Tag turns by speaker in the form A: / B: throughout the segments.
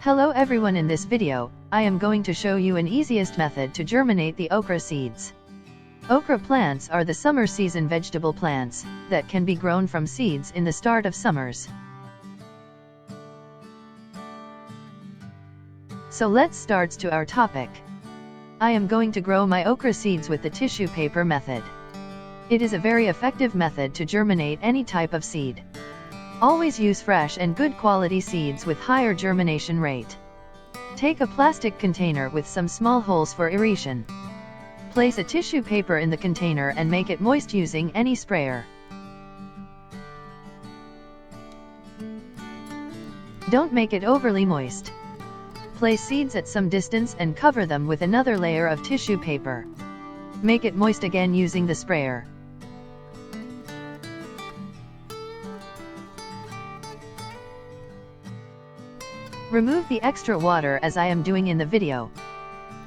A: Hello everyone, in this video, I am going to show you an easiest method to germinate the okra seeds. Okra plants are the summer season vegetable plants that can be grown from seeds in the start of summers. So let's start to our topic. I am going to grow my okra seeds with the tissue paper method. It is a very effective method to germinate any type of seed. Always use fresh and good quality seeds with higher germination rate. Take a plastic container with some small holes for aeration. Place a tissue paper in the container and make it moist using any sprayer. Don't make it overly moist. Place seeds at some distance and cover them with another layer of tissue paper. Make it moist again using the sprayer. Remove the extra water as I am doing in the video.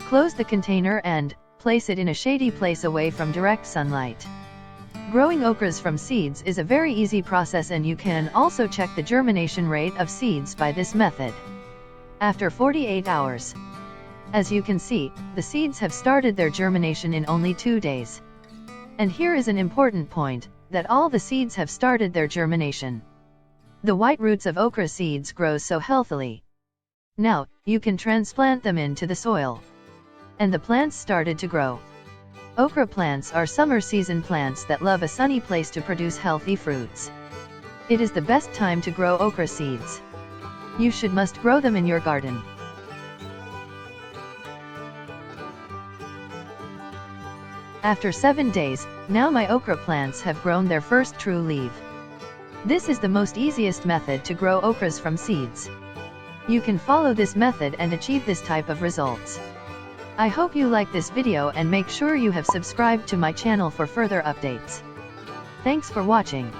A: Close the container and place it in a shady place away from direct sunlight. Growing okras from seeds is a very easy process, and you can also check the germination rate of seeds by this method. After 48 hours. As you can see, the seeds have started their germination in only 2 days. And here is an important point, that all the seeds have started their germination. The white roots of okra seeds grow so healthily. Now, you can transplant them into the soil. And the plants started to grow. Okra plants are summer season plants that love a sunny place to produce healthy fruits. It is the best time to grow okra seeds. You must grow them in your garden. After 7 days, now my okra plants have grown their first true leaf. This is the most easiest method to grow okras from seeds. You can follow this method and achieve this type of results. I hope you like this video and make sure you have subscribed to my channel for further updates. Thanks for watching.